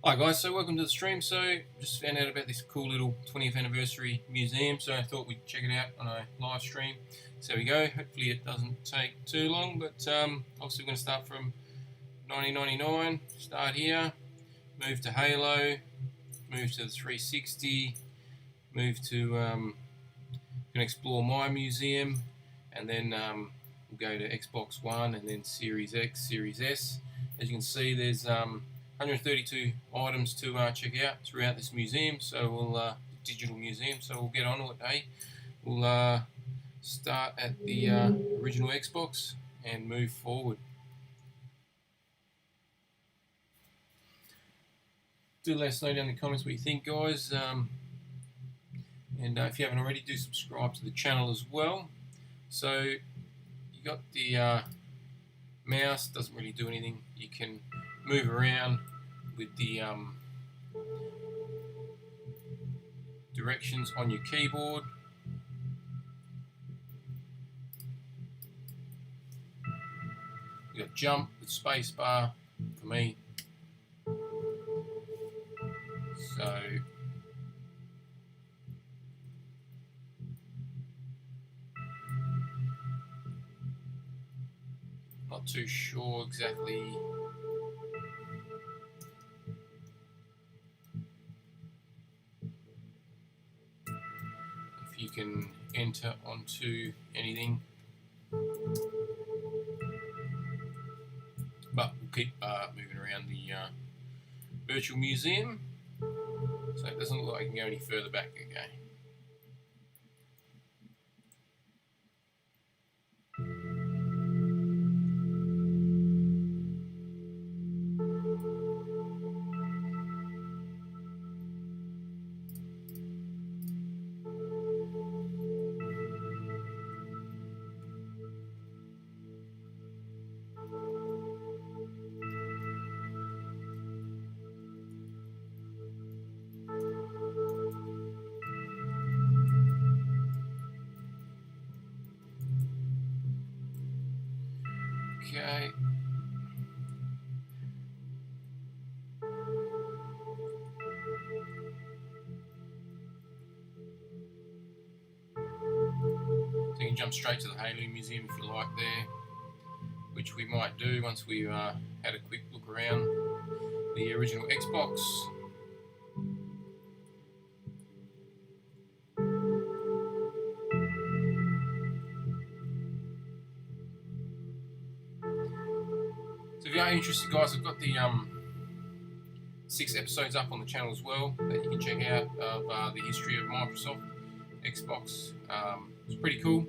Hi guys, so welcome to the stream. So just found out about this cool little 20th anniversary museum, so I thought we'd check it out on a live stream. So there we go. Hopefully it doesn't take too long, but obviously we're going to start from 1999. Start here, move to Halo, move to the 360, move to can explore my museum, and then we'll go to Xbox One and then Series X, Series S. As you can see, there's 132 items to check out throughout this museum. So we'll digital museum. So we'll get on to it. We'll start at the original Xbox and move forward. Do let us know down in the comments what you think, guys. And if you haven't already, do subscribe to the channel as well. So you got the mouse, doesn't really do anything. You can move around with the directions on your keyboard. You got jump with spacebar for me. So not too sure exactly if you can enter onto anything, but we'll keep moving around the virtual museum. So it doesn't look like I can go any further back. Okay. Okay. So you can jump straight to the Halo Museum if you like there, which we might do once we've had a quick look around the original Xbox. So if you are interested, guys, I've got the 6 episodes up on the channel as well that you can check out of the history of Microsoft Xbox. It's pretty cool.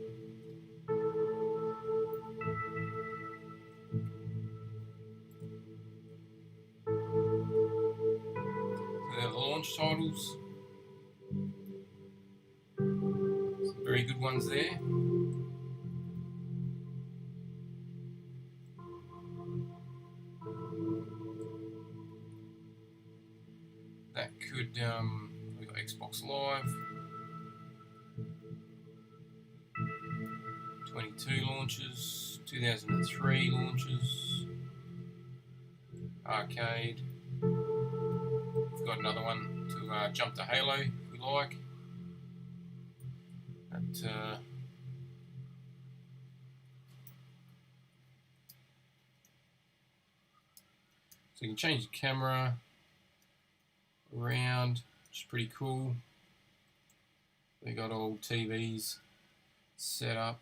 So they're the launch titles. Some very good ones there. That could, we've got Xbox Live, 22 launches, 2003 launches, Arcade. We've got another one to jump to Halo if we like. So you can change the camera around, which is pretty cool. They got all TVs set up.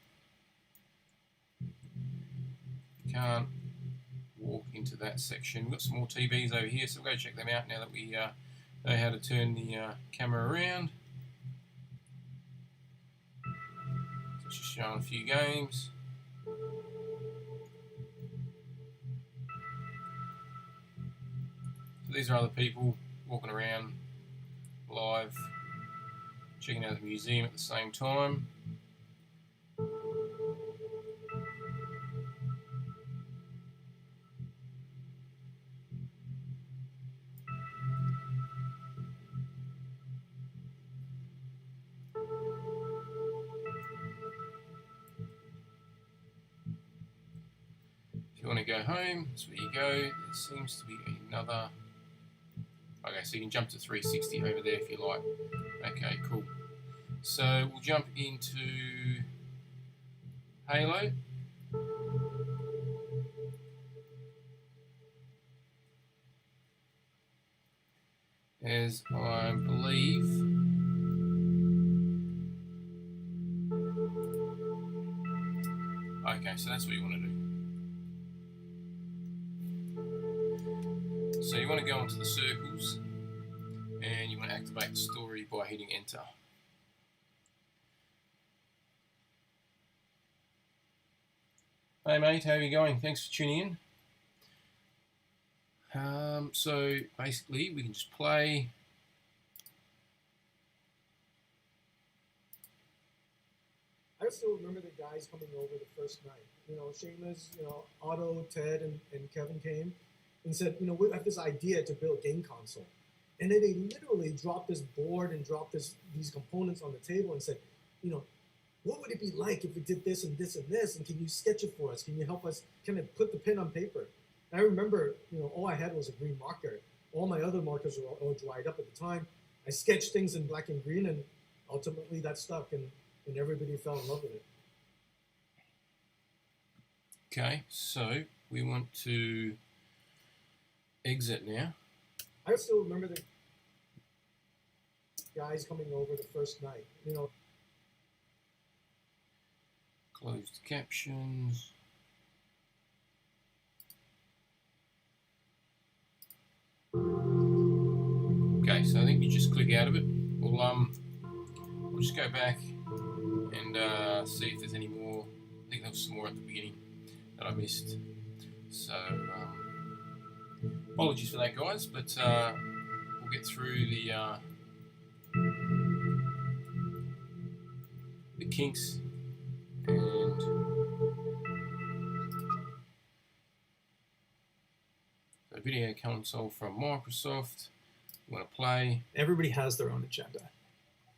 You can't walk into that section. We've got some more TVs over here, so we'll go check them out now that we know how to turn the camera around. So it's just showing a few games. So these are other people walking around live, checking out the museum at the same time. If you want to go home, that's where you go. There seems to be another Okay, so you can jump to 360 over there if you like. Okay, cool. So we'll jump into Halo. As I believe okay, so that's what you want to do. So you want to go into the circles and you want to activate the story by hitting enter. Hey mate, how are you going? Thanks for tuning in. So basically we can just play. I still remember the guys coming over the first night. You know, Seamus, you know, Otto, Ted, and Kevin came and said, you know, we have this idea to build a game console. And then they literally dropped this board and dropped these components on the table and said, you know, what would it be like if we did this and this and this? And can you sketch it for us? Can you help us kind of put the pen on paper? And I remember, you know, all I had was a green marker. All my other markers were all dried up at the time. I sketched things in black and green, and ultimately that stuck, and everybody fell in love with it. Okay, so we want to exit now. I still remember the guys coming over the first night, you know. Closed captions. Okay, so I think you just click out of it. We'll just go back and see if there's any more. I think there was some more at the beginning that I missed. So apologies for that, guys, but we'll get through the kinks and the video console from Microsoft. You want to play. Everybody has their own agenda.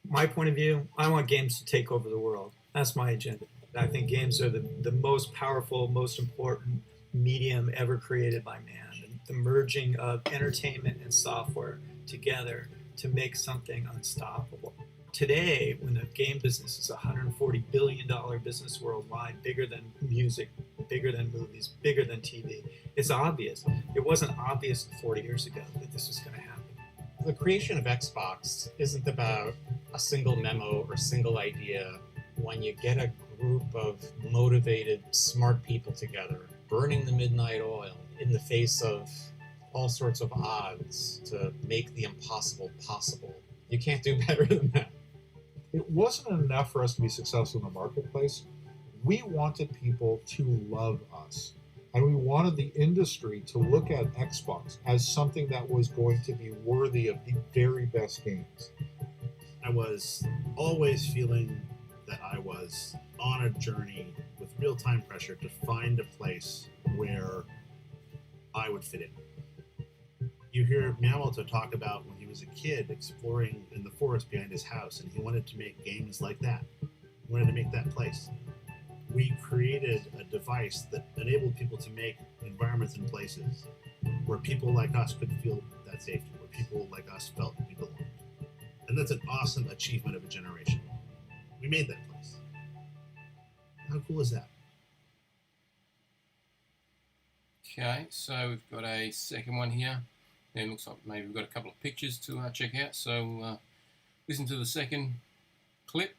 My point of view, I want games to take over the world. That's my agenda. I think games are the most powerful, most important medium ever created by man. And the merging of entertainment and software together to make something unstoppable. Today, when the game business is a $140 billion business worldwide, bigger than music, bigger than movies, bigger than TV, it's obvious. It wasn't obvious 40 years ago that this was going to happen. The creation of Xbox isn't about a single memo or single idea. When you get a group of motivated, smart people together, burning the midnight oil in the face of all sorts of odds to make the impossible possible, you can't do better than that. It wasn't enough for us to be successful in the marketplace. We wanted people to love us. And we wanted the industry to look at Xbox as something that was going to be worthy of the very best games. I was always feeling that I was on a journey with real-time pressure to find a place where I would fit in. You hear Miyamoto talk about when he was a kid exploring in the forest behind his house, and he wanted to make games like that. He wanted to make that place. We created a device that enabled people to make environments and places where people like us could feel that safety, where people like us felt we belonged. And that's an awesome achievement of a generation. We made that place. How cool is that? Okay, so we've got a second one here. It looks like maybe we've got a couple of pictures to check out. So listen to the second clip.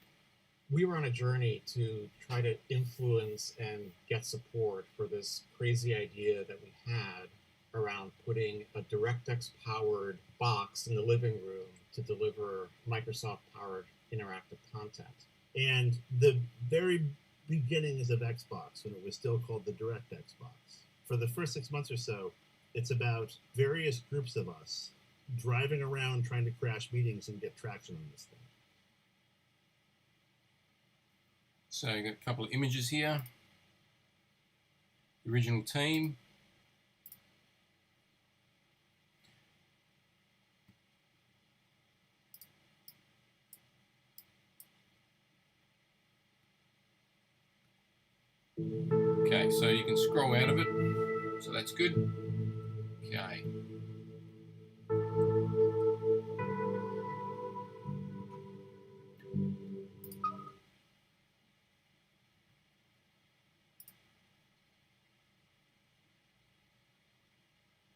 We were on a journey to try to influence and get support for this crazy idea that we had around putting a DirectX-powered box in the living room to deliver Microsoft-powered interactive content. And the very beginnings of Xbox, when it was still called the DirectX box, for the first 6 months or so, it's about various groups of us driving around trying to crash meetings and get traction on this thing. So you've got a couple of images here. The original team. Okay, so you can scroll out of it. So that's good. Okay.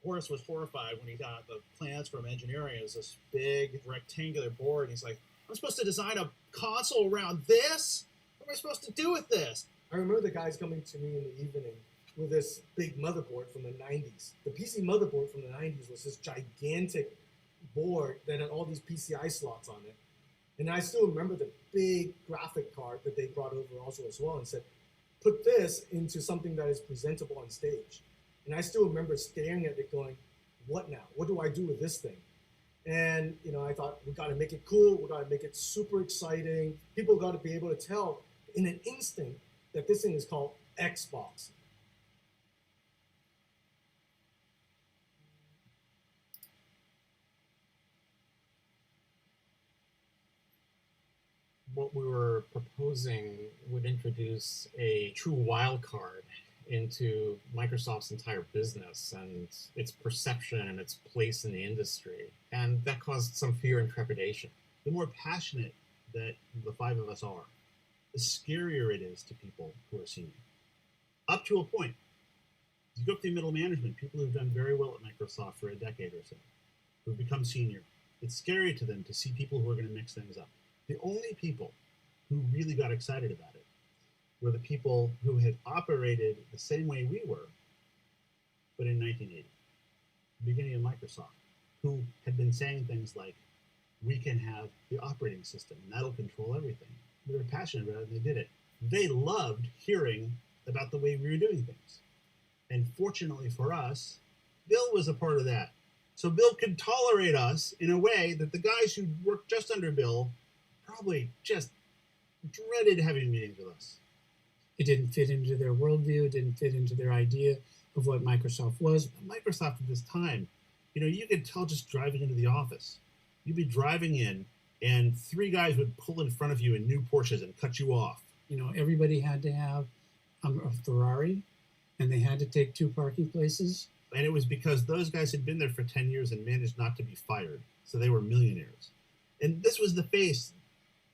Horace was horrified when he got the plans from engineering. It was this big rectangular board. And he's like, I'm supposed to design a console around this? What am I supposed to do with this? I remember the guys coming to me in the evening with this big motherboard from the 90s. The PC motherboard from the 90s was this gigantic board that had all these PCI slots on it. And I still remember the big graphic card that they brought over also as well and said, put this into something that is presentable on stage. And I still remember staring at it going, what now? What do I do with this thing? And, you know, I thought, we got to make it cool. We got to make it super exciting. People got to be able to tell in an instant that this thing is called Xbox. What we were proposing would introduce a true wild card into Microsoft's entire business and its perception and its place in the industry. And that caused some fear and trepidation. The more passionate that the five of us are, the scarier it is to people who are senior. Up to a point. You go up to middle management, people who've done very well at Microsoft for a decade or so, who've become senior. It's scary to them to see people who are going to mix things up. The only people who really got excited about it were the people who had operated the same way we were, but in 1980, the beginning of Microsoft, who had been saying things like, we can have the operating system, and that'll control everything. They were passionate about it, and they did it. They loved hearing about the way we were doing things. And fortunately for us, Bill was a part of that. So Bill could tolerate us in a way that the guys who worked just under Bill probably just dreaded having meetings with us. It didn't fit into their worldview. It didn't fit into their idea of what Microsoft was. Microsoft at this time, you know, you could tell just driving into the office. You'd be driving in, and three guys would pull in front of you in new Porsches and cut you off. You know, everybody had to have a Ferrari, and they had to take 2 parking places. And it was because those guys had been there for 10 years and managed not to be fired. So they were millionaires. And this was the face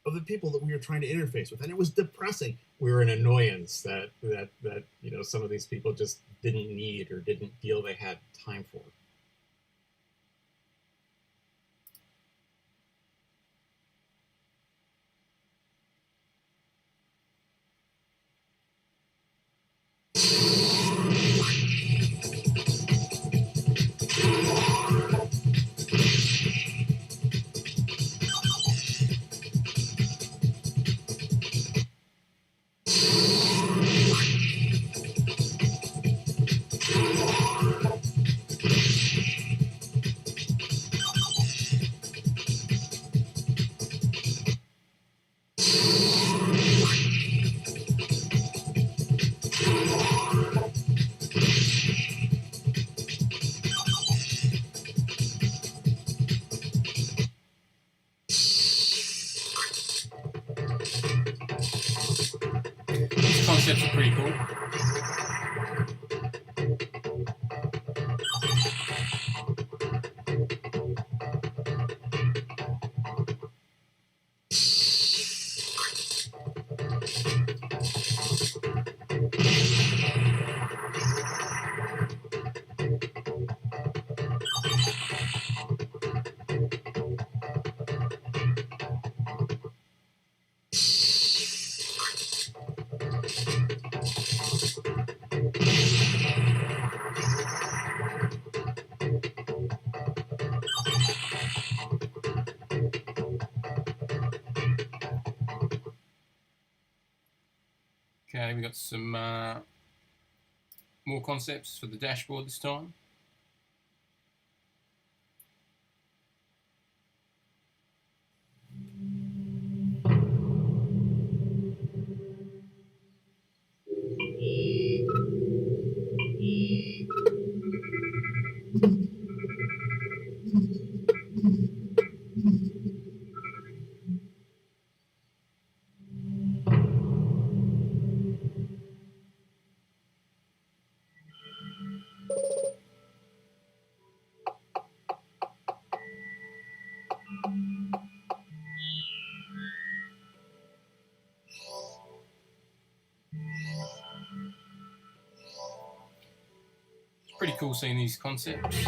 of the people that we were trying to interface with. And it was depressing. We were an annoyance that you know, some of these people just didn't need or didn't feel they had time for. These concepts are pretty cool. Okay, we got some more concepts for the dashboard this time. Pretty cool seeing these concepts.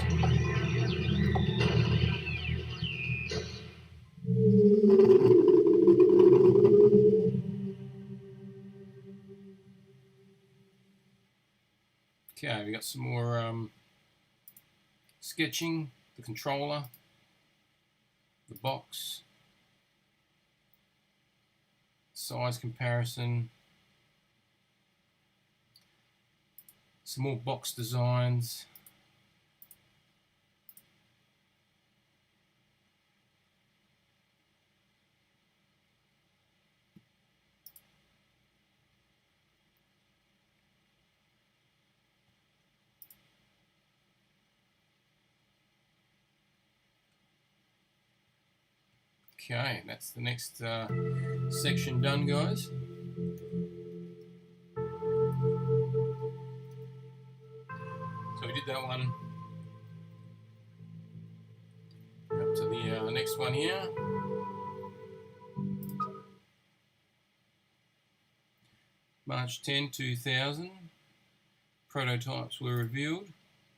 Okay, we got some more sketching, the controller, the box, size comparison, some more box designs. Okay, that's the next section done, guys. So we did that one. Up to the next one here. March 10, 2000. Prototypes were revealed.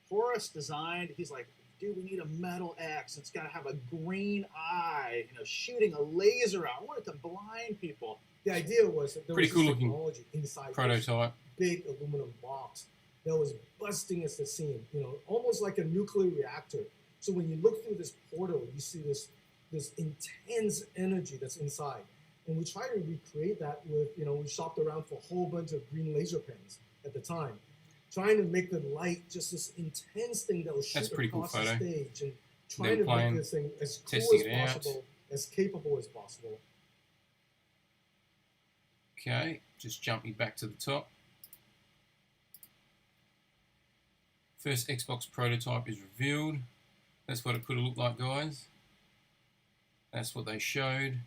Horace designed, he's like, dude, we need a metal X. It's got to have a green eye, shooting a laser out. I want it to blind people. The idea was that there Pretty was cool this looking technology inside prototype. this big aluminum box that was busting at the seam, almost like a nuclear reactor. So when you look through this portal, you see this intense energy that's inside. And we tried to recreate that with, we shopped around for a whole bunch of green laser pens at the time, trying to make the light just this intense thing that will shoot across the stage, and trying to make this thing as cool as possible, as capable as possible. Okay, just jumping back to the top. First Xbox prototype is revealed. That's what it could have looked like, guys. That's what they showed.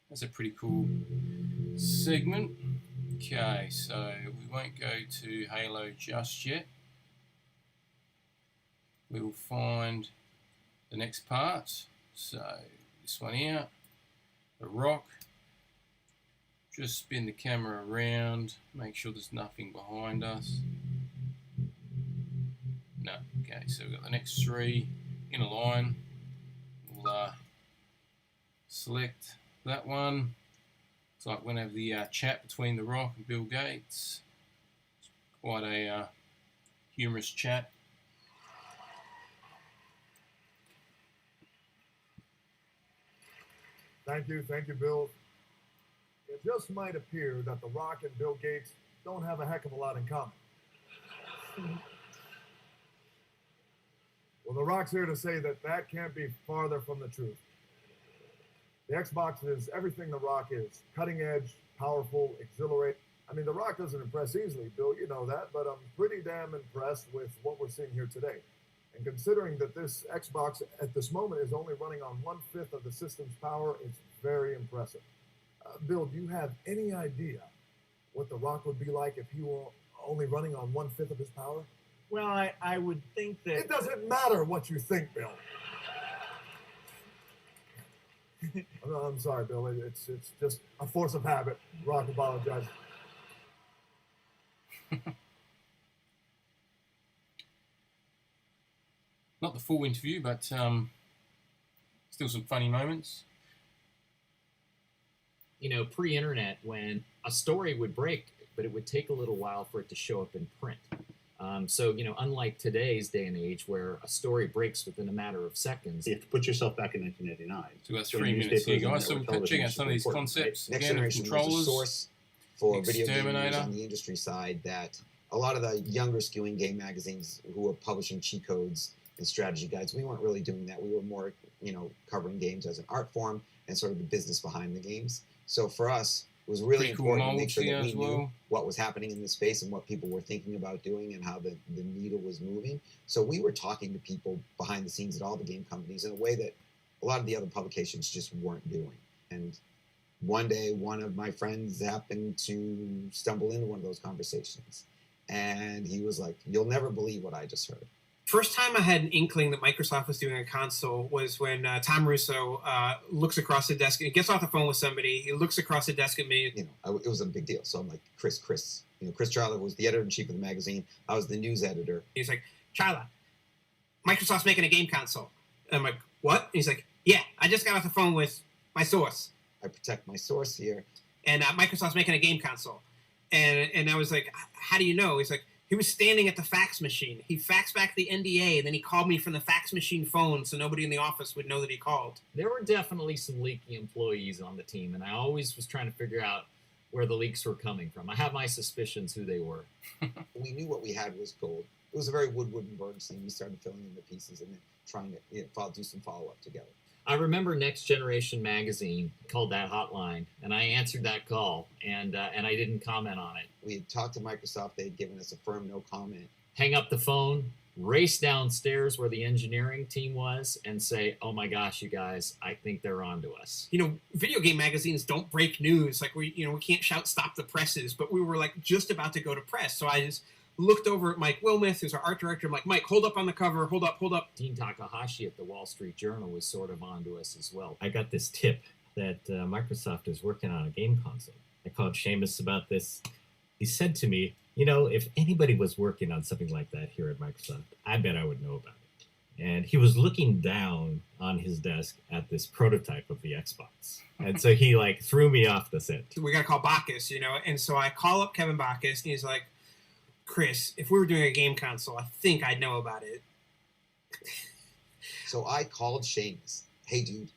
That's a pretty cool segment. Okay, so we won't go to Halo just yet. We will find the next part. So this one here, the rock. Just spin the camera around, make sure there's nothing behind us. No, okay, so we've got the next three in a line. We'll select that one. It's like we're going to have the chat between The Rock and Bill Gates. It's quite a humorous chat. Thank you, Bill. It just might appear that The Rock and Bill Gates don't have a heck of a lot in common. Well, The Rock's here to say that can't be farther from the truth. The Xbox is everything The Rock is. Cutting edge, powerful, exhilarating. I mean, The Rock doesn't impress easily, Bill, you know that, but I'm pretty damn impressed with what we're seeing here today. And considering that this Xbox at this moment is only running on 1/5 of the system's power, it's very impressive. Bill, do you have any idea what The Rock would be like if he were only running on 1/5 of his power? Well, I would think that... It doesn't matter what you think, Bill. I'm sorry, Bill. It's just a force of habit. Rock apologizes. Not the full interview, but still some funny moments. Pre-internet, when a story would break, but it would take a little while for it to show up in print. So, unlike today's day and age where a story breaks within a matter of seconds. You have to put yourself back in 1989. So we've got 3 minutes here, guys. So we'll check out some of these concepts. Next Again, Generation controllers, was a source for video gamers Exterminator. on the industry side that a lot of the younger skewing game magazines who were publishing cheat codes and strategy guides, we weren't really doing that. We were more, covering games as an art form and sort of the business behind the games. So for us, it was really Pretty cool important to make sure molds that we here as knew well. what was happening in the space and what people were thinking about doing and how the needle was moving. So we were talking to people behind the scenes at all the game companies in a way that a lot of the other publications just weren't doing. And one day, one of my friends happened to stumble into one of those conversations. And he was like, "You'll never believe what I just heard." First time I had an inkling that Microsoft was doing a console was when Tom Russo looks across the desk. He gets off the phone with somebody. He looks across the desk at me. It was a big deal. So I'm like, Chris. Chris Charla was the editor-in-chief of the magazine. I was the news editor. He's like, Charla, Microsoft's making a game console. And I'm like, what? And he's like, yeah, I just got off the phone with my source. I protect my source here. And Microsoft's making a game console. And I was like, how do you know? He's like, he was standing at the fax machine. He faxed back the NDA, and then he called me from the fax machine phone so nobody in the office would know that he called. There were definitely some leaky employees on the team, and I always was trying to figure out where the leaks were coming from. I have my suspicions who they were. We knew what we had was gold. It was a very Woodward and Byrne scene. We started filling in the pieces and then trying to do some follow-up together. I remember Next Generation magazine called that hotline, and I answered that call, and I didn't comment on it. We had talked to Microsoft. They had given us a firm no comment. Hang up the phone, race downstairs where the engineering team was, and say, oh my gosh, you guys, I think they're on to us. Video game magazines don't break news. Like, we can't shout stop the presses, but we were like just about to go to press. So I just looked over at Mike Wilmuth, who's our art director. I'm like, Mike, hold up on the cover. Hold up. Dean Takahashi at the Wall Street Journal was sort of onto us as well. I got this tip that Microsoft is working on a game console. I called Seamus about this. He said to me, if anybody was working on something like that here at Microsoft, I bet I would know about it. And he was looking down on his desk at this prototype of the Xbox. And so he threw me off the scent. We got to call Bacchus, and so I call up Kevin Bacchus, and he's like, Chris, if we were doing a game console, I think I'd know about it. So I called Seamus. Hey, dude,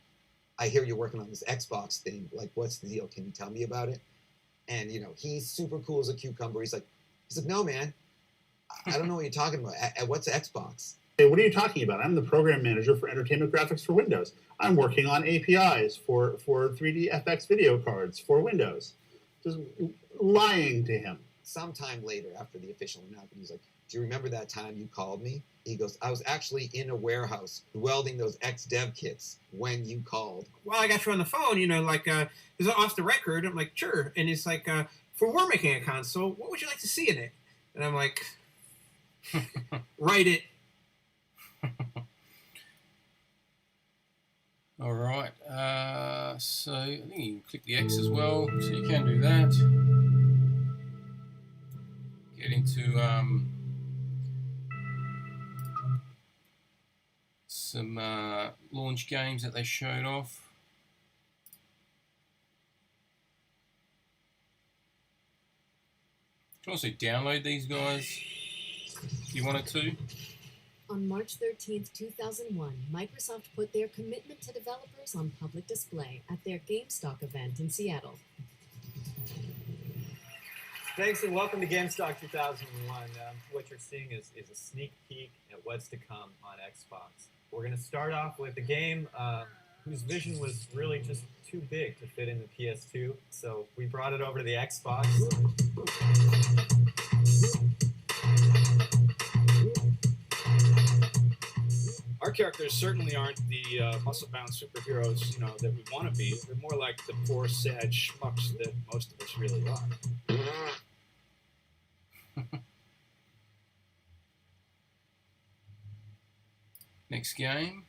I hear you're working on this Xbox thing. Like, what's the deal? Can you tell me about it? And, he's super cool as a cucumber. He's like, no, man, I don't know what you're talking about. What's Xbox? Hey, what are you talking about? I'm the program manager for entertainment graphics for Windows. I'm working on APIs for 3D FX video cards for Windows. Just lying to him. Sometime later, after the official announcement, he's like, do you remember that time you called me? He goes, I was actually in a warehouse welding those ex-dev kits when you called. Well, I got you on the phone, is it off the record? I'm like, sure. And it's like, if we were making a console, what would you like to see in it? And I'm like, write it. All right. So I think you can click the X as well, so you can do that. Get into some launch games that they showed off. You can also download these guys if you wanted to. On March 13th, 2001, Microsoft put their commitment to developers on public display at their GameStop event in Seattle. Thanks and welcome to GameStop 2001. What you're seeing is a sneak peek at what's to come on Xbox. We're going to start off with a game whose vision was really just too big to fit in the PS2, so we brought it over to the Xbox. Our characters certainly aren't the muscle-bound superheroes, that we want to be. They're more like the poor, sad schmucks that most of us really are. Next game.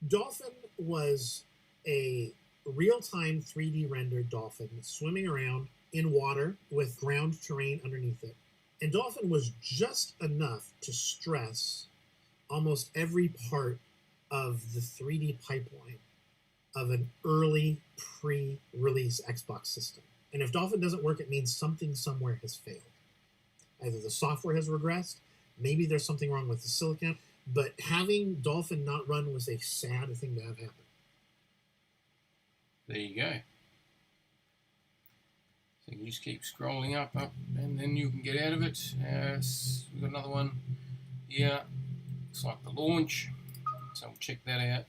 Dolphin was a real-time 3D rendered dolphin swimming around in water with ground terrain underneath it. And Dolphin was just enough to stress almost every part of the 3D pipeline of an early pre-release Xbox system. And if Dolphin doesn't work, it means something somewhere has failed. Either the software has regressed, maybe there's something wrong with the silicon, but having Dolphin not run was a sad thing to have happen. There you go. So you can just keep scrolling up, and then you can get out of it. We've got another one here. Looks like the launch. So we'll check that out.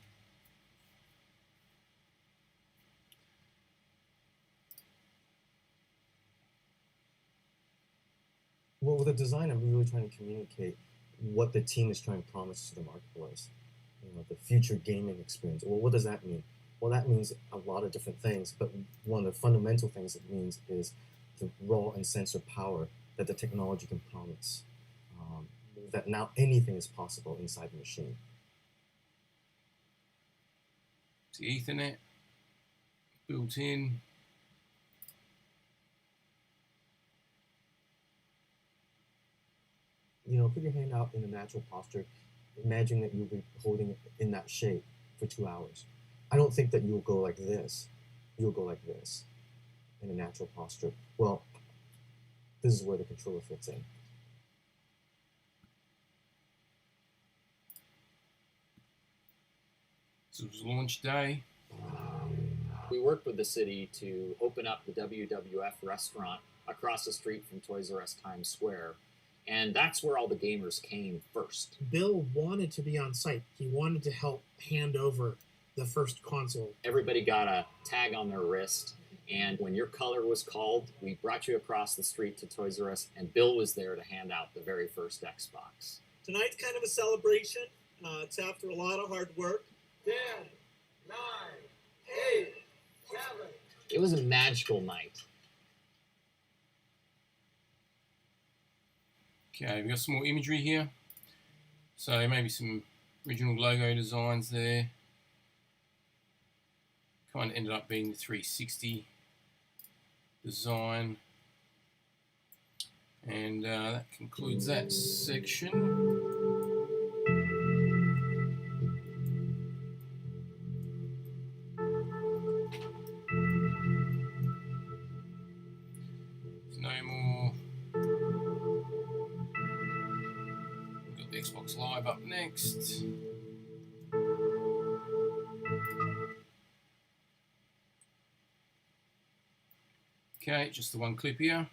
Well, with the design, I'm really trying to communicate what the team is trying to promise to the marketplace. The future gaming experience. Well, what does that mean? Well, that means a lot of different things, but one of the fundamental things it means is the raw and sensor power that the technology can promise. That now anything is possible inside the machine. It's the Ethernet built in. You know, put your hand out in a natural posture. Imagine that you'll be holding it in that shape for 2 hours. I don't think that you'll go like this. You'll go like this in a natural posture. Well, this is where the controller fits in. So it was launch day. We worked with the city to open up the WWF restaurant across the street from Toys R Us Times Square. And that's where all the gamers came first. Bill wanted to be on site. He wanted to help hand over the first console. Everybody got a tag on their wrist. And when your color was called, we brought you across the street to Toys R Us, and Bill was there to hand out the very first Xbox. Tonight's kind of a celebration. It's after a lot of hard work. 10, 9, 8, 7. It was a magical night. Okay, we've got some more imagery here. So maybe some original logo designs there. Kind of ended up being the 360 design. And that concludes that section. Xbox Live up next. Okay, just the one clip here.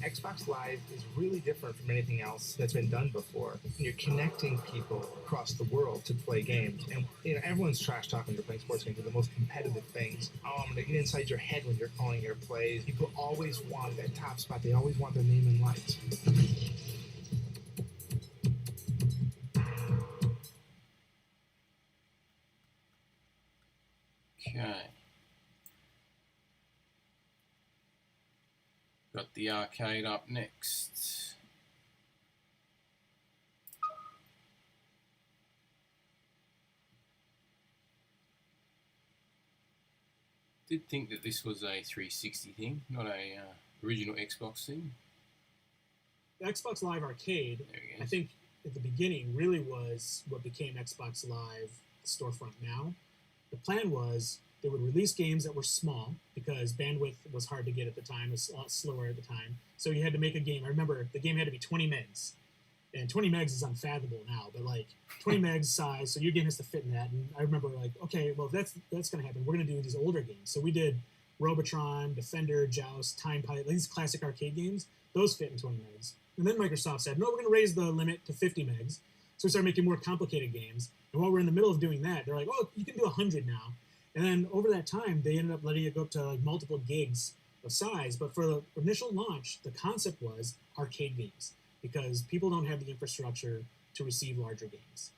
Xbox Live is really different from anything else that's been done before. You're connecting people across the world to play games, and you know everyone's trash talking to playing sports games. They're the most competitive things. They get inside your head when you're calling your plays. People always want that top spot. They always want their name in lights. Okay. Got the arcade up next. Did think that this was a 360 thing, not a original Xbox thing. The Xbox Live Arcade, I think at the beginning, really was what became Xbox Live Storefront Now. The plan was they would release games that were small because bandwidth was hard to get at the time. It was a lot slower at the time. So you had to make a game. I remember the game had to be 20 megs. And 20 megs is unfathomable now, but like 20 megs size, so your game has to fit in that. And I remember like, okay, well, if that's going to happen, we're going to do these older games. So we did Robotron, Defender, Joust, Time Pilot, these classic arcade games. Those fit in 20 megs. And then Microsoft said, no, we're going to raise the limit to 50 megs. So we started making more complicated games. And while we're in the middle of doing that, they're like, oh, you can do 100 now. And then over that time, they ended up letting it go up to like multiple gigs of size. But for the initial launch, the concept was arcade games because people don't have the infrastructure to receive larger games.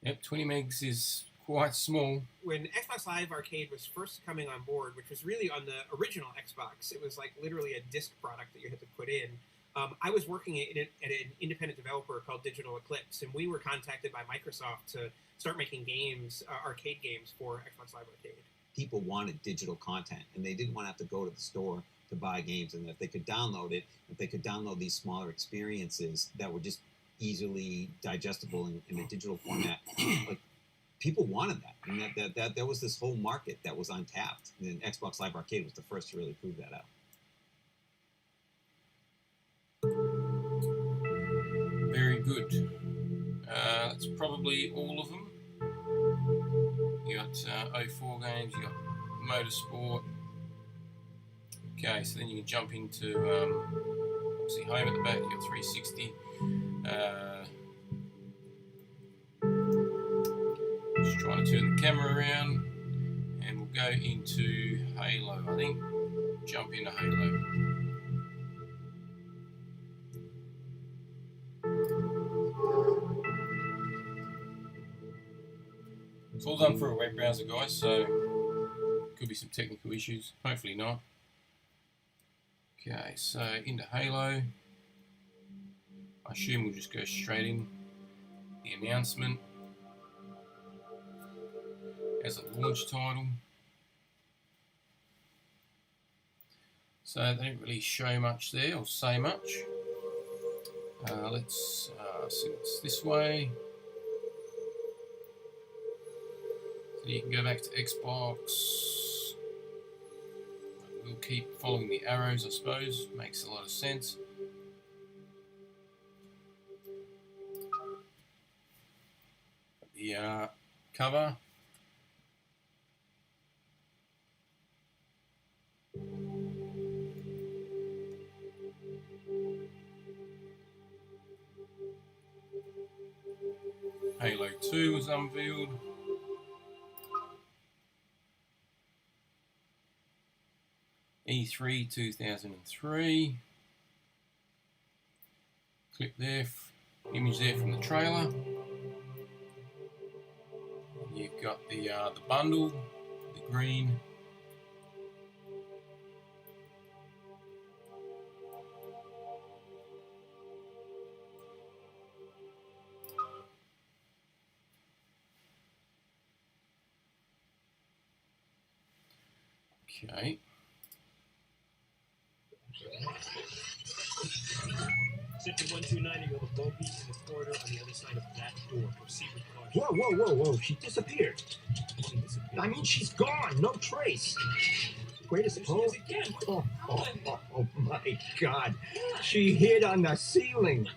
Yep, 20 megs is quite small. When Xbox Live Arcade was first coming on board, which was really on the original Xbox, it was like literally a disc product that you had to put in. I was working at an independent developer called Digital Eclipse, and we were contacted by Microsoft to start making games, arcade games for Xbox Live Arcade. People wanted digital content, and they didn't want to have to go to the store to buy games. And if they could download it, if they could download these smaller experiences that were just easily digestible in a digital format, like people wanted that. And that was this whole market that was untapped. And Xbox Live Arcade was the first to really prove that out. Very good. That's probably all of them. You got 04 games, you got Motorsport. Okay, so then you can jump into obviously home at the back, you got 360. Just trying to turn the camera around, and we'll go into Halo, I think. Jump into Halo. It's all done through a web browser, guys, so could be some technical issues. Hopefully not. Okay, so into Halo. I assume we'll just go straight in the announcement as a launch title. So they don't really show much there or say much. Let's see what's this way. So you can go back to Xbox. We'll keep following the arrows, I suppose. Makes a lot of sense. The cover. Halo 2 was unveiled. E3 2003. Click there, image there from the trailer. You've got the bundle, the green. Okay. Sector 129, you have a low beat in the corridor on the other side of that door. Proceed with caution. Whoa, whoa, whoa, whoa. She disappeared. I mean, she's gone. No trace. Wait a second. Oh, my God. She hid on the ceiling.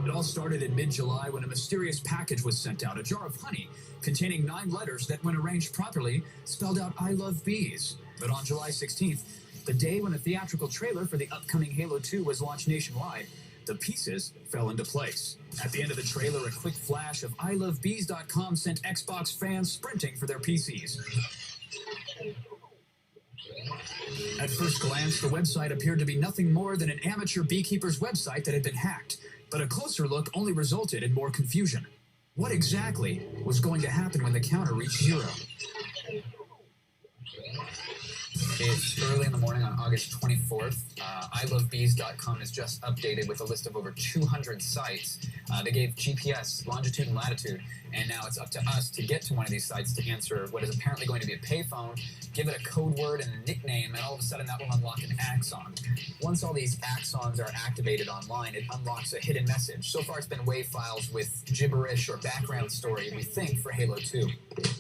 It all started in mid-July when a mysterious package was sent out, a jar of honey containing 9 letters that, when arranged properly, spelled out "I love bees." But on July 16th, the day when a theatrical trailer for the upcoming Halo 2 was launched nationwide, the pieces fell into place. At the end of the trailer, a quick flash of ilovebees.com sent Xbox fans sprinting for their PCs. At first glance, the website appeared to be nothing more than an amateur beekeeper's website that had been hacked, but a closer look only resulted in more confusion. What exactly was going to happen when the counter reached 0? It's early in the morning on August 24th. ilovebees.com is just updated with a list of over 200 sites. They gave GPS, longitude, and latitude, and now it's up to us to get to one of these sites to answer what is apparently going to be a payphone, give it a code word and a nickname, and all of a sudden that will unlock an axon. Once all these axons are activated online, it unlocks a hidden message. So far it's been WAV files with gibberish or background story, we think, for Halo 2.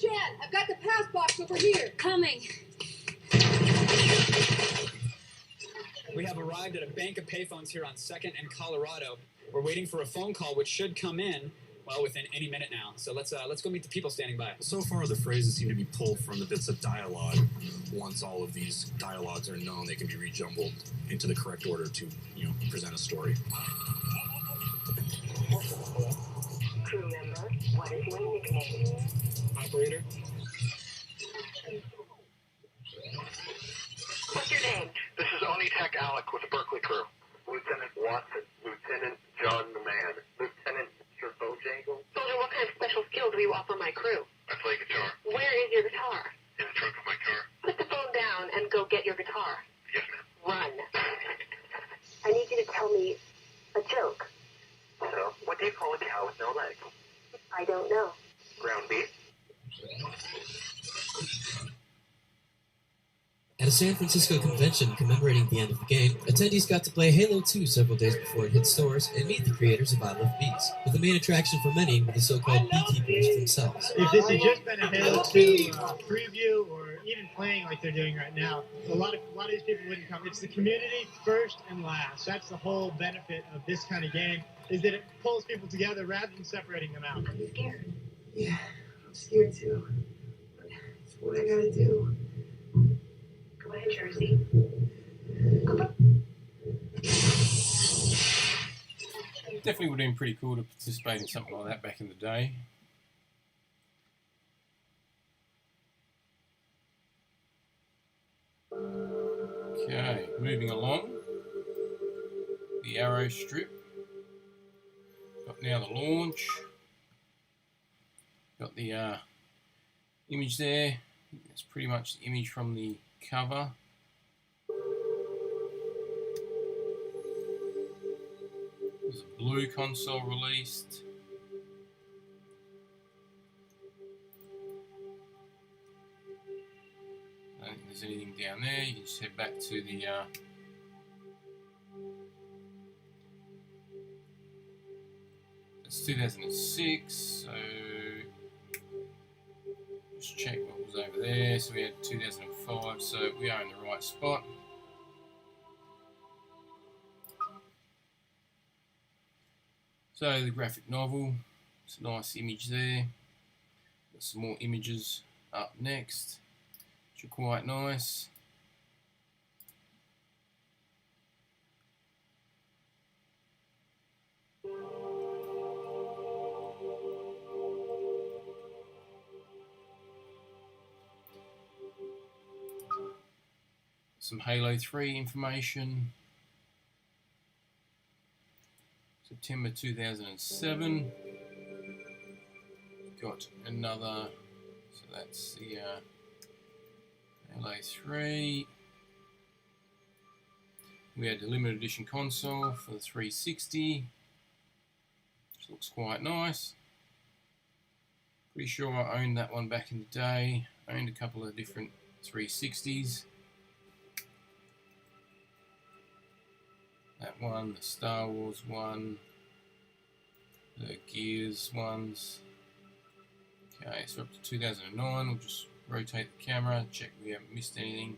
Jen, I've got the pass box over here. Coming. We have arrived at a bank of payphones here on 2nd and Colorado. We're waiting for a phone call which should come in, well, within any minute now. So let's go meet the people standing by. So far, the phrases seem to be pulled from the bits of dialogue. Once all of these dialogues are known, they can be rejumbled into the correct order to, present a story. Crew member, what is your nickname? Operator? What's your name? This is Onitech Alec with the Berkeley crew. Lieutenant Watson, Lieutenant John the Man, Lieutenant Mr. Bojangle. Soldier, what kind of special skill do you offer my crew? I play guitar Where is your guitar? in the trunk of my car. Put the phone down and go get your guitar. Yes, ma'am. Run. I need you to tell me a joke. So, what do you call a cow with no legs? I don't know. Ground beef. At a San Francisco convention commemorating the end of the game, attendees got to play Halo 2 several days before it hit stores and meet the creators of I Love Bees. But the main attraction for many were the so-called beekeepers themselves. If this had just been a Halo 2 preview or even playing like they're doing right now, a lot of these people wouldn't come. It's the community first and last. That's the whole benefit of this kind of game, is that it pulls people together rather than separating them out. I'm scared. Yeah, I'm scared too. But it's what I gotta do. Go ahead, Jersey. Definitely would have been pretty cool to participate in something like that back in the day. Okay, moving along. The arrow strip. Got now the launch. Got the image there. It's pretty much the image from the cover. There's a blue console released. I don't think there's anything down there. You can just head back to the it's 2006, so just check what was over there. So we had 2005, so we are in the right spot. So the graphic novel, it's a nice image there. Got some more images up next, which are quite nice. Some Halo 3 information. September 2007. Got another, so that's the Halo 3. We had the limited edition console for the 360, which looks quite nice. Pretty sure I owned that one back in the day. I owned a couple of different 360s. That one, the Star Wars one, the Gears ones. Okay, so up to 2009, we'll just rotate the camera, check we haven't missed anything.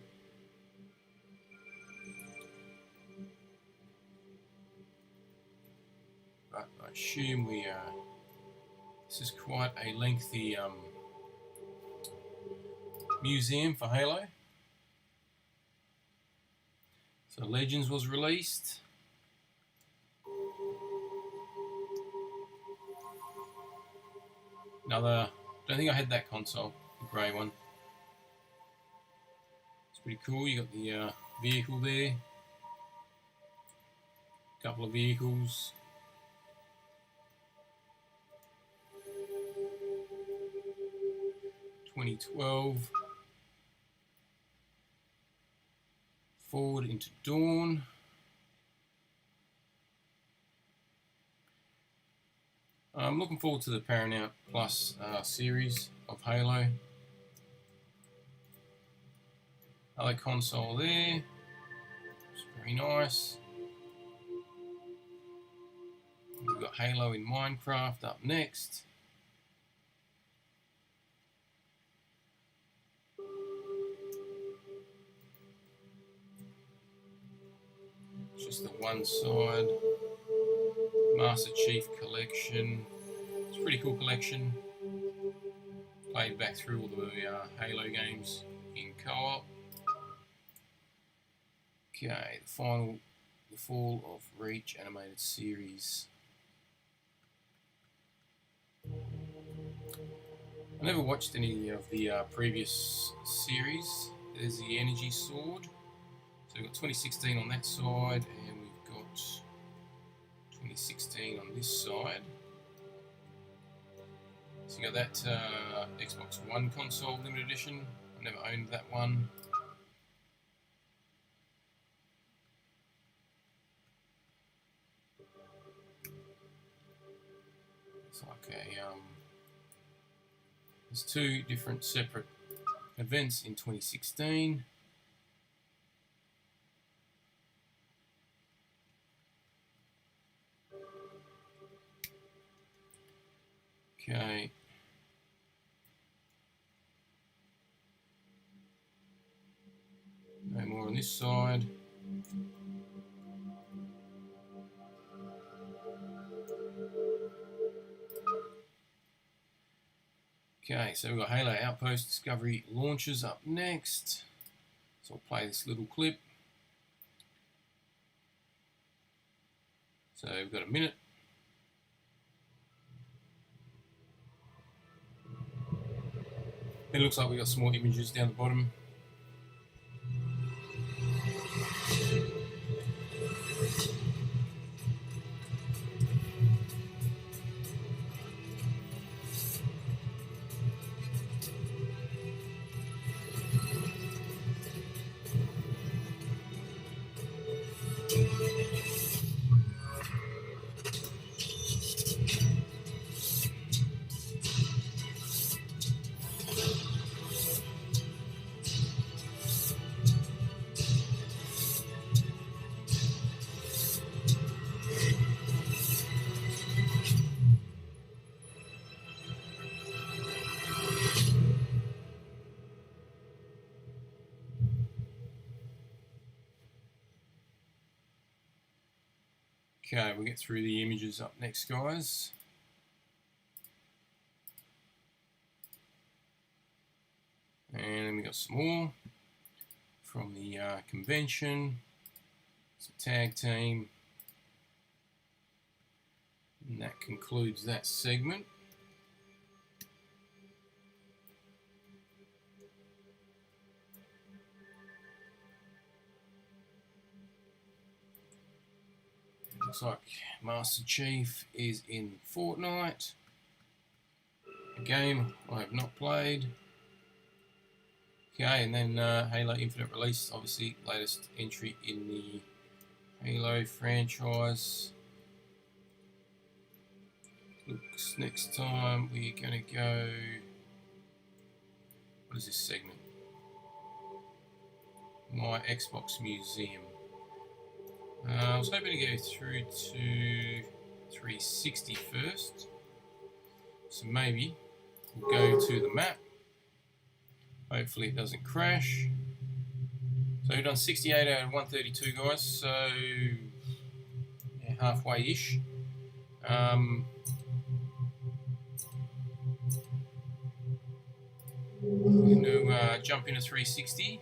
But I assume we this is quite a lengthy museum for Halo. So Legends was released. Another, don't think I had that console, the grey one. It's pretty cool. You got the vehicle there. Couple of vehicles. (2012). Forward into Dawn. I'm looking forward to the Paramount Plus series of Halo. Other console there. It's very nice. We've got Halo in Minecraft up next. It's just the one side. Master Chief Collection. It's a pretty cool collection. Played back through all the Halo games in co-op. Okay, the Fall of Reach animated series. I never watched any of the previous series. There's the Energy Sword. So we've got 2016 on that side, and we've got 2016 on this side. So you got that Xbox One console limited edition. I never owned that one. It's like a there's two different separate events in 2016. Okay. No more on this side. Okay, so we've got Halo Outpost Discovery launches up next. So I'll play this little clip. So we've got a minute. It looks like we've got some more images down the bottom. Okay, we'll get through the images up next, guys. And then we got some more from the convention, some tag team, and that concludes that segment. Looks like Master Chief is in Fortnite, a game I have not played. Okay, and then Halo Infinite release, obviously latest entry in the Halo franchise. Looks next time we're going to go, what is this segment? My Xbox Museum. I was hoping to go through to 360 first, so maybe we'll go to the map. Hopefully it doesn't crash. So we've done 68 out of 132, guys, so yeah, halfway-ish. We're going to jump into 360.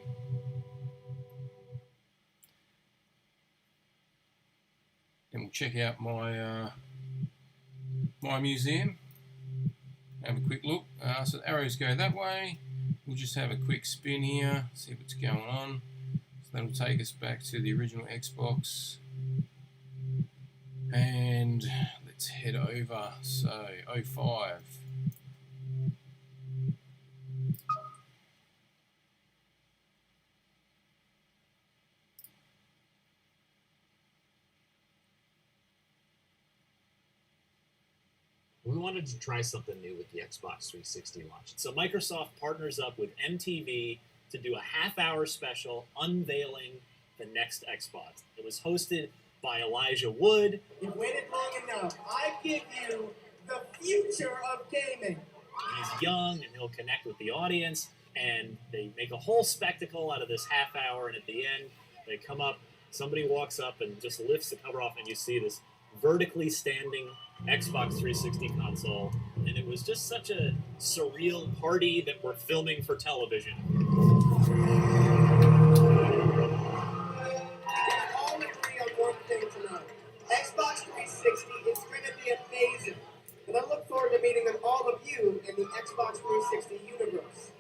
Then we'll check out my my museum. Have a quick look. So the arrows go that way. We'll just have a quick spin here, see what's going on. So that'll take us back to the original Xbox. And let's head over. So 05. We wanted to try something new with the Xbox 360 launch. So Microsoft partners up with MTV to do a half-hour special unveiling the next Xbox. It was hosted by Elijah Wood. You've waited long enough. I give you the future of gaming. He's young and he'll connect with the audience, and they make a whole spectacle out of this half hour, and at the end, they come up, somebody walks up and just lifts the cover off, and you see this vertically standing Xbox 360 console, and it was just such a surreal party that we're filming for television. All agree on one thing tonight. Xbox 360 is going to be amazing, and I look forward to meeting all of you in the Xbox 360 universe.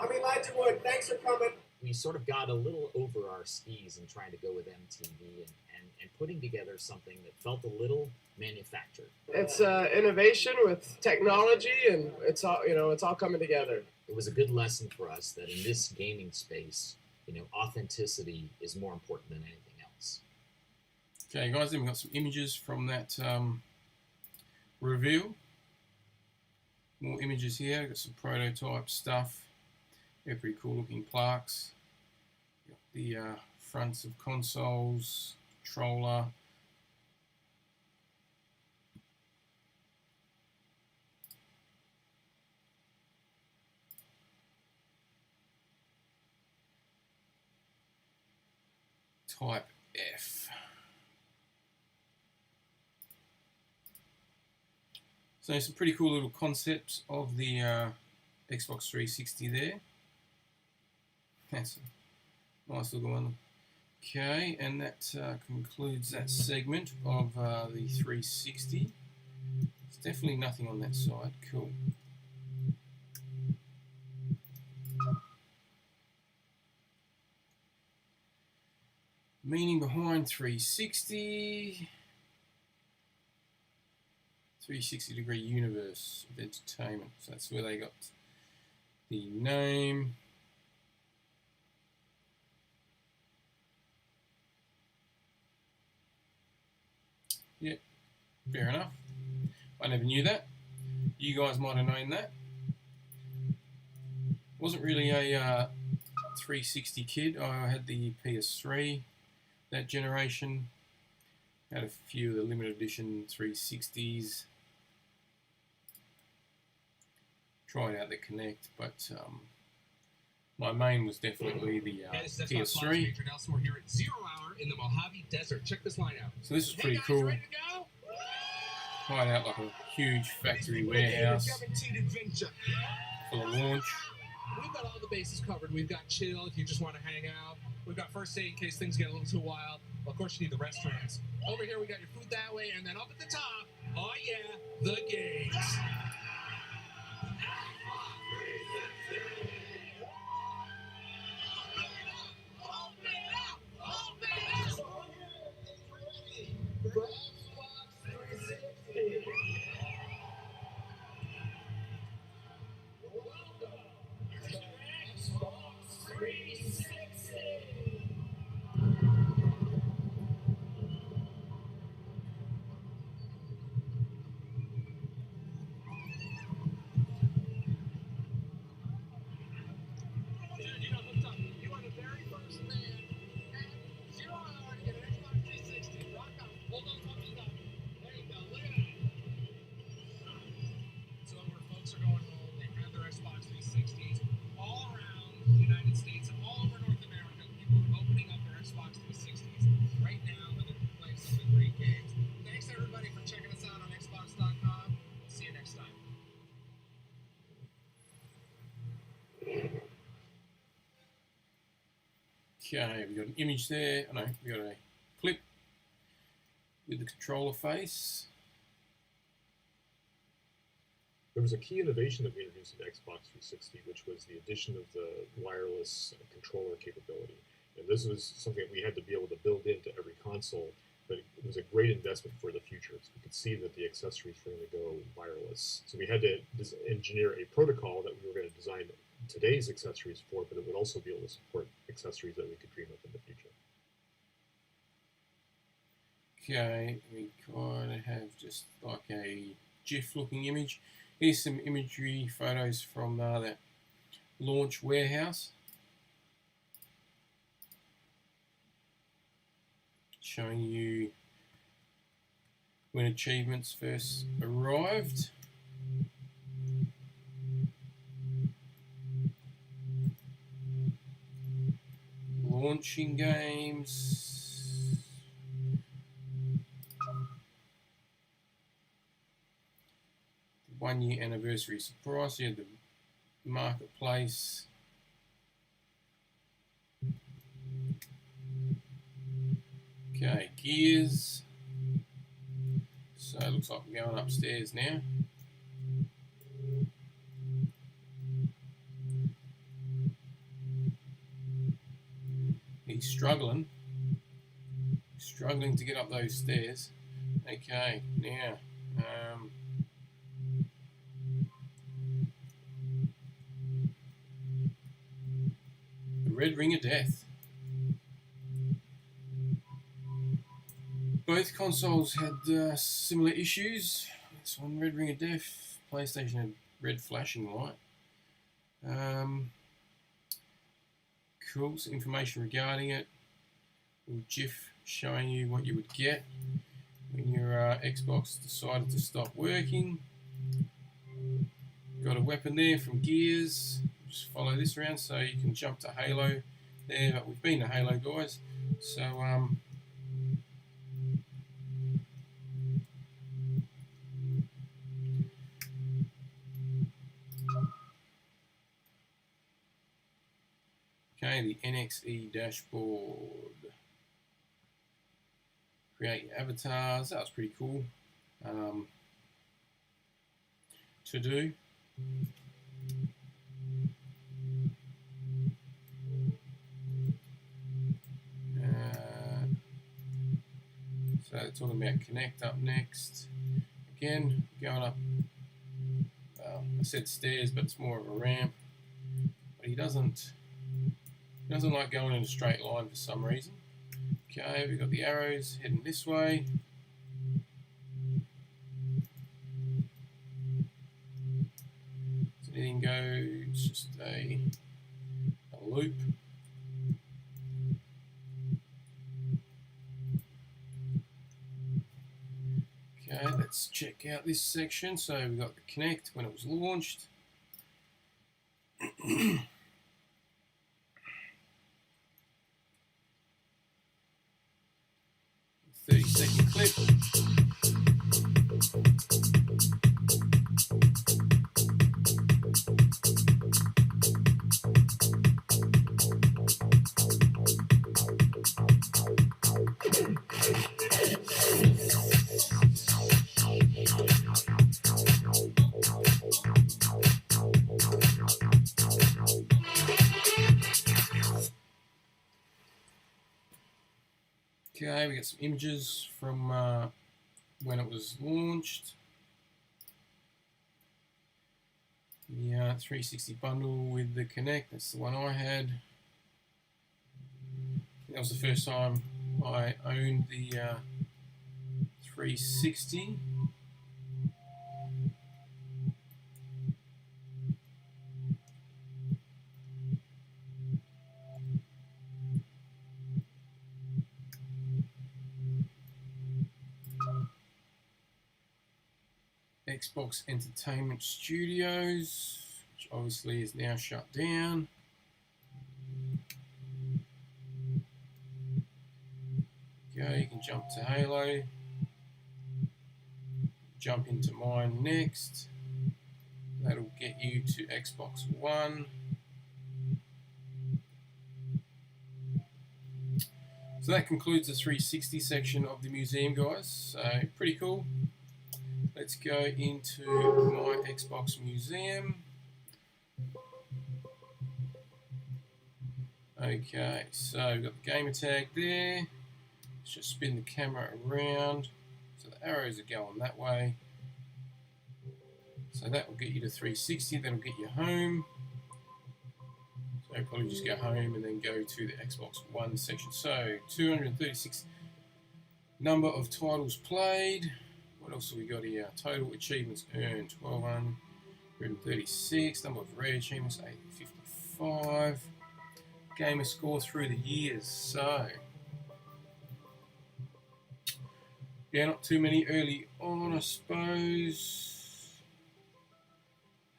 I'm Elijah Wood. Thanks for coming. We sort of got a little over our skis in trying to go with MTV and putting together something that felt a little manufactured. It's innovation with technology, and it's all coming together. It was a good lesson for us that in this gaming space, authenticity is more important than anything else. Okay, guys, then we've got some images from that reveal. More images here. Got some prototype stuff. They're pretty cool looking plaques. Got the fronts of consoles, controller. Type F. So some pretty cool little concepts of the Xbox 360 there. That's a nice little one. Okay, and that concludes that segment of the 360. There's definitely nothing on that side. Cool. Meaning behind 360. 360-degree universe of entertainment. So that's where they got the name. Yep, fair enough. I never knew that. You guys might have known that. Wasn't really a 360 kid. I had the PS3 that generation. Had a few of the limited edition 360s. Tried out the KINECT, but my main was definitely the Hey, this is Xbox Live PS3. Major Nelson. We're here at 0 Hour in the Mojave Desert. Check this line out. So this is pretty guys, cool. ready to go? Quite out like a huge factory warehouse for the launch. We've got all the bases covered. We've got chill if you just want to hang out. We've got first aid in case things get a little too wild. Of course, you need the restrooms. Over here, we got your food that way, and then up at the top, oh yeah, the games. So where folks are going home, they have their Xbox 360s all around the United States and all over North America. People are opening up their Xbox 360s right now and they're playing some of the great games. Thanks everybody for checking us out on Xbox.com. See you next time. Okay, we got an image there. Oh no, we got a clip with the controller face. There was a key innovation that we introduced in Xbox 360, which was the addition of the wireless controller capability. And this was something that we had to be able to build into every console, but it was a great investment for the future. So we could see that the accessories were going to go wireless. So we had to engineer a protocol that we were going to design today's accessories for, but it would also be able to support accessories that we could dream up in the future. Okay, we kind of have just like a GIF looking image. Here's some imagery photos from the launch warehouse, showing you when achievements first arrived. Launching games. The 1 year anniversary surprise. You had the marketplace. Okay, Gears. So it looks like we're going upstairs now. He's struggling to get up those stairs. Okay, now the Red Ring of Death. Both consoles had similar issues. This one, Red Ring of Death. PlayStation had red flashing light. Cool, some information regarding it. A little GIF showing you what you would get when your Xbox decided to stop working. Got a weapon there from Gears. Just follow this around so you can jump to Halo there, but we've been to Halo, guys. So okay, the NXE dashboard. Create your avatars. That was pretty cool to do. So they're talking about KINECT up next. Again, going up, I said stairs, but it's more of a ramp. But he doesn't like going in a straight line for some reason. Okay, we've got the arrows heading this way. So anything goes, it's just a loop. Okay, let's check out this section. So we've got the KINECT when it was launched. 30-second clip. Okay, we got some images from when it was launched. The 360 bundle with the KINECT, that's the one I had. That was the first time I owned the 360. Xbox Entertainment Studios, which obviously is now shut down. Go, you can jump to Halo, jump into mine next. That'll get you to Xbox One. So that concludes the 360 section of the museum, guys. So pretty cool. Let's go into my Xbox museum. Okay, so we've got the gamer tag there. Let's just spin the camera around. So the arrows are going that way. So that will get you to 360, that'll get you home. So probably just go home and then go to the Xbox One section. So 236 number of titles played. What else have we got here? Total achievements earned 1,236. Number of rare achievements 855. Gamer score through the years. So yeah, not too many early on, I suppose.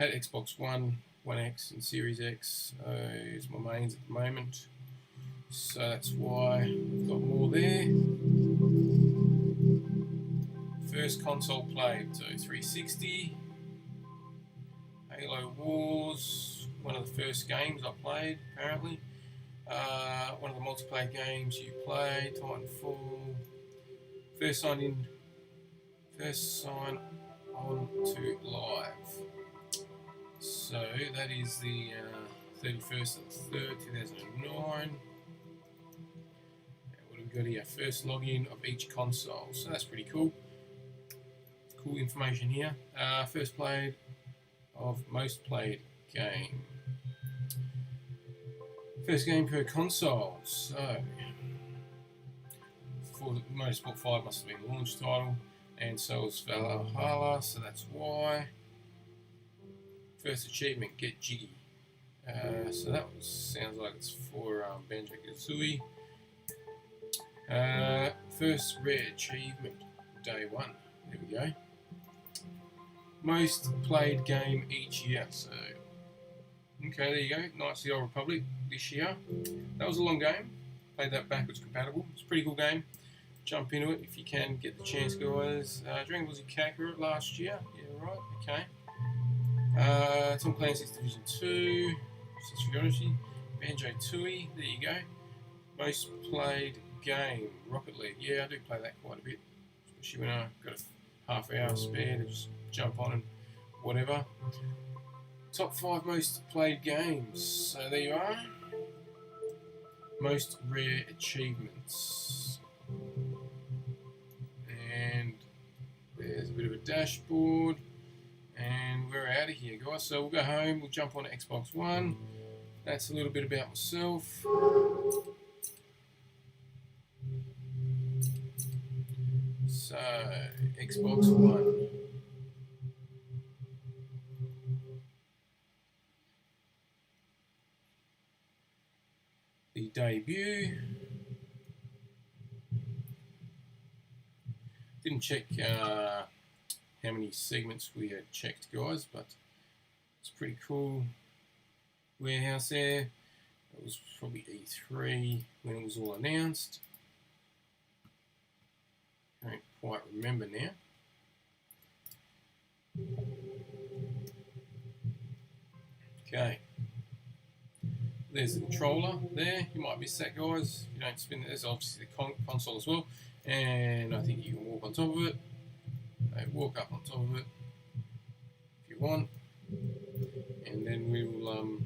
Had Xbox One, One X, and Series X. Is my mains at the moment. So that's why we've got more there. First console played, so 360. Halo Wars, one of the first games I played, apparently. One of the multiplayer games you played, Titanfall. First sign on to live. So that is the 31st of the 3rd, 2009. What have we got here? First login of each console. So that's pretty cool. Cool information here. First played of most played game. First game per console. So for Motorsport 5 must have been the launch title, and so was Valhalla, so that's why. First achievement, Get Jiggy. So that sounds like it's for Banjo-Kazooie. First rare achievement, Day 1. There we go. Most played game each year. So, okay, there you go. Knights of the Old Republic this year. That was a long game. Played that backwards compatible. It's a pretty cool game. Jump into it if you can get the chance, guys. Dragon Ball Z Kakarot last year. Yeah, right. Okay. Tom Clancy's Division 2. Sociology. Banjo-Tooie. There you go. Most played game. Rocket League. Yeah, I do play that quite a bit. Especially when I've got a half hour spare to just jump on and whatever. Top 5 most played games. So there you are. Most rare achievements. And there's a bit of a dashboard. And we're out of here, guys. So we'll go home. We'll jump on Xbox One. That's a little bit about myself. So, Xbox One. The debut. Didn't check how many segments we had checked, guys, but it's pretty cool warehouse there. It was probably E3 when it was all announced. quite remember now. Okay. There's the controller there. You might miss that, guys. You don't spin it. There's obviously the console as well. And I think you can walk on top of it. Walk up on top of it if you want. And then we will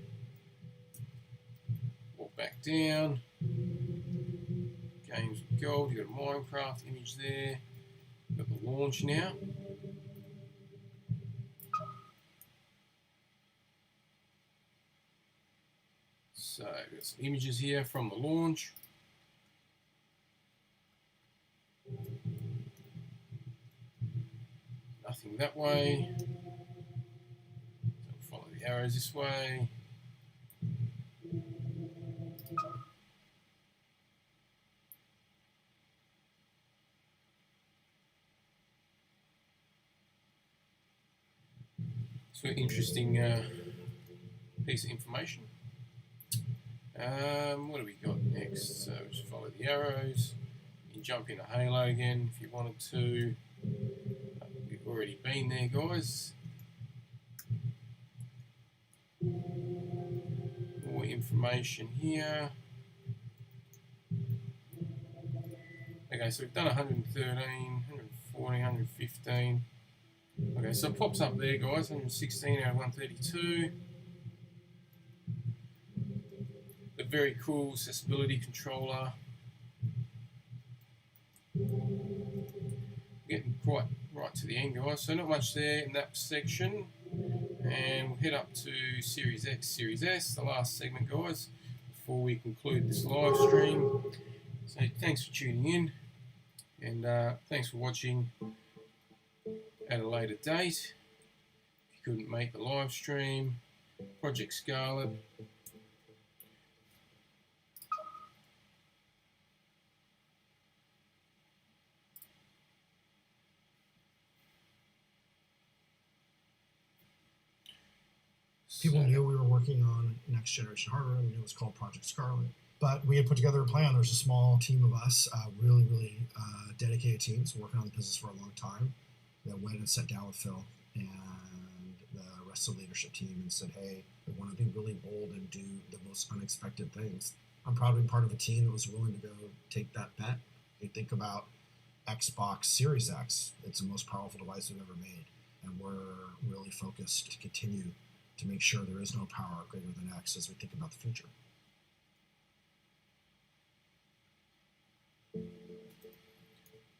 walk back down. Games with gold. You've got a Minecraft image there. You've got the launch now. So, got some images here from the launch. Nothing that way. So follow the arrows this way. So, interesting piece of information. What do we got next? So just follow the arrows. You can jump into Halo again if you wanted to. We've already been there, guys. More information here. Okay, so we've done 113, 114, 115. Okay, so it pops up there, guys. 116 out of 132. The very cool accessibility controller. Getting quite right to the end, guys. So not much there in that section. And we'll head up to Series X, Series S, the last segment, guys, before we conclude this live stream. So thanks for tuning in, and thanks for watching at a later date. If you couldn't make the live stream, Project Scarlet. People knew we were working on next generation hardware. We knew it was called Project Scarlet. But we had put together a plan. There was a small team of us, really dedicated teams working on the business for a long time, that went and sat down with Phil and the rest of the leadership team and said, hey, we want to be really bold and do the most unexpected things. I'm proud to be part of a team that was willing to go take that bet. You think about Xbox Series X. It's the most powerful device we've ever made. And we're really focused to continue to make sure there is no power greater than X as we think about the future.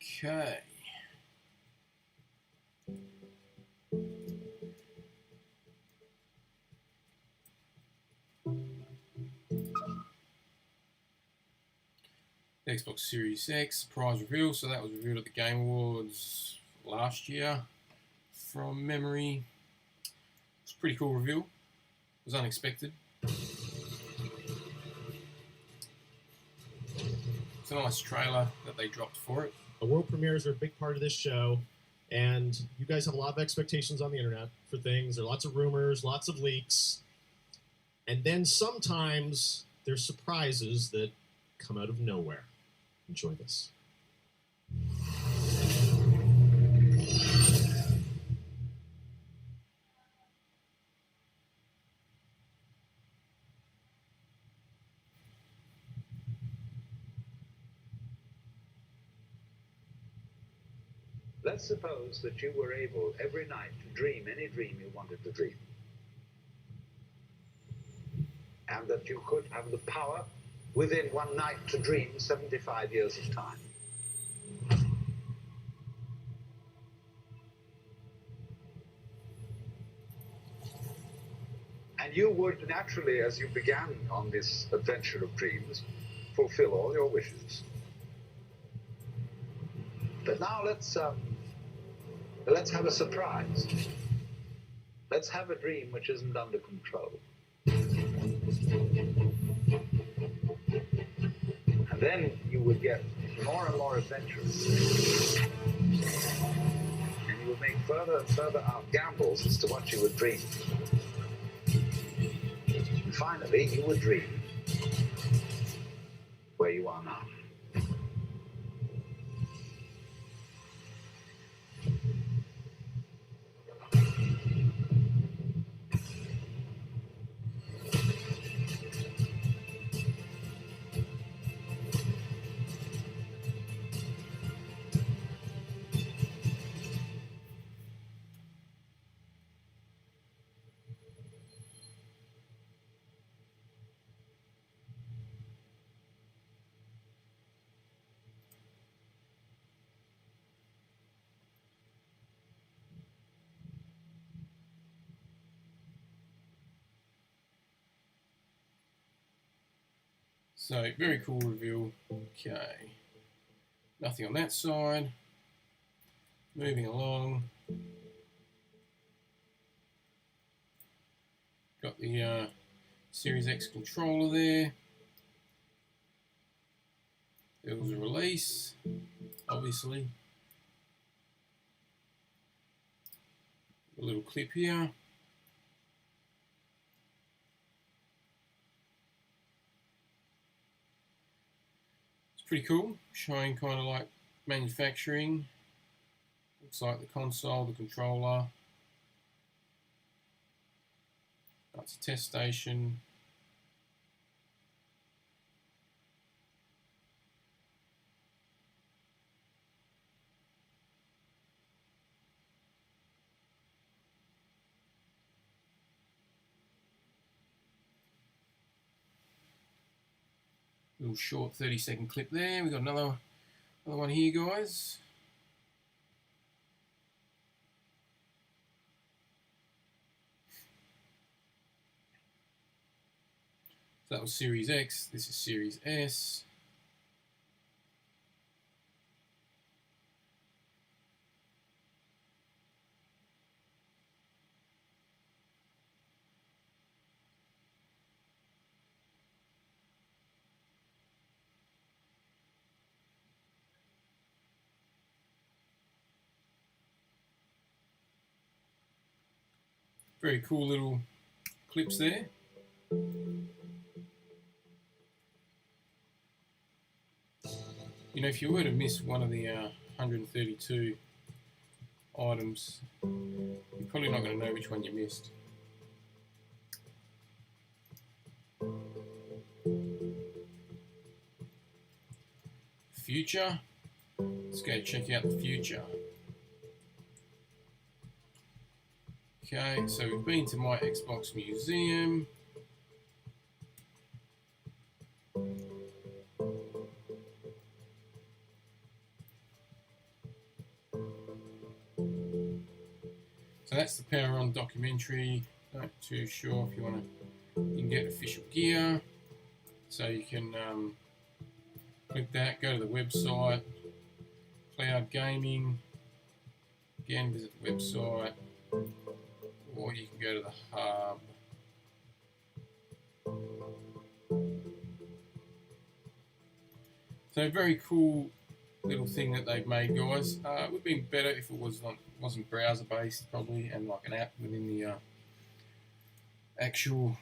Okay. The Xbox Series X prize reveal. So that was revealed at the Game Awards last year from memory. It's a pretty cool reveal. It was unexpected. It's a nice trailer that they dropped for it. World premieres are a big part of this show, and you guys have a lot of expectations on the internet for things. There are lots of rumors, lots of leaks, and then sometimes there's surprises that come out of nowhere. Enjoy this. Let's suppose that you were able every night to dream any dream you wanted to dream. And that you could have the power within one night to dream 75 years of time. And you would naturally, as you began on this adventure of dreams, fulfill all your wishes. But now let's have a surprise. Let's have a dream which isn't under control. And then you would get more and more adventurous. And you would make further and further out gambles as to what you would dream. And finally, you would dream where you are now. So very cool reveal. Okay, nothing on that side. Moving along. Got the Series X controller there. There was a release, obviously. A little clip here. It's pretty cool, showing kind of like manufacturing. Looks like the console, the controller. That's a test station. Little short 30-second clip there. We got another one here, guys. So that was Series X. This is Series S. Very cool little clips there. You know, if you were to miss one of the 132 items, you're probably not going to know which one you missed. Future. Let's go check out the future. Okay, so we've been to my Xbox Museum. So that's the Power On documentary. Not too sure if you want to. You can get official gear, so you can click that. Go to the website, Cloud Gaming. Again, visit the website, or you can go to the hub. So very cool little thing that they've made, guys. It would have been better if it wasn't browser based, probably, and like an app within the actual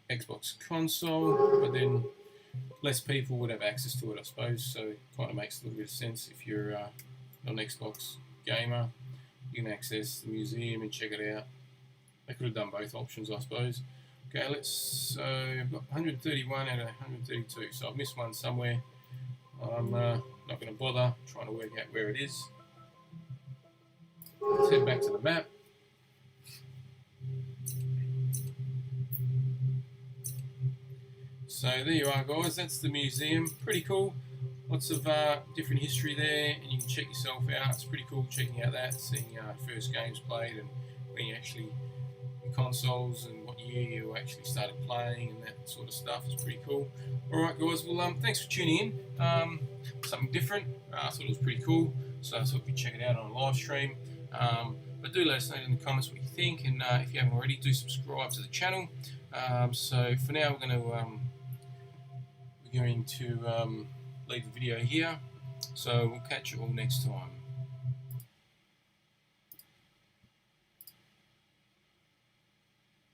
Xbox console, but then less people would have access to it, I suppose. So it kind of makes a little bit of sense. If you're not an Xbox gamer, you can access the museum and check it out. They could have done both options, I suppose. Okay, so I've got 131 out of 132, so I've missed one somewhere. I'm not going to bother trying to work out where it is. Let's head back to the map. So there you are, guys. That's the museum. Pretty cool. Lots of different history there, and you can check yourself out. It's pretty cool checking out that, seeing first games played, and when you actually the consoles and what year you actually started playing and that sort of stuff. Is pretty cool. Alright, guys, well, thanks for tuning in. Something different. I thought it was pretty cool, so I thought we'd check it out on a live stream. But do let us know in the comments what you think, and if you haven't already, do subscribe to the channel. So for now, we're going to leave the video here. So we'll catch you all next time.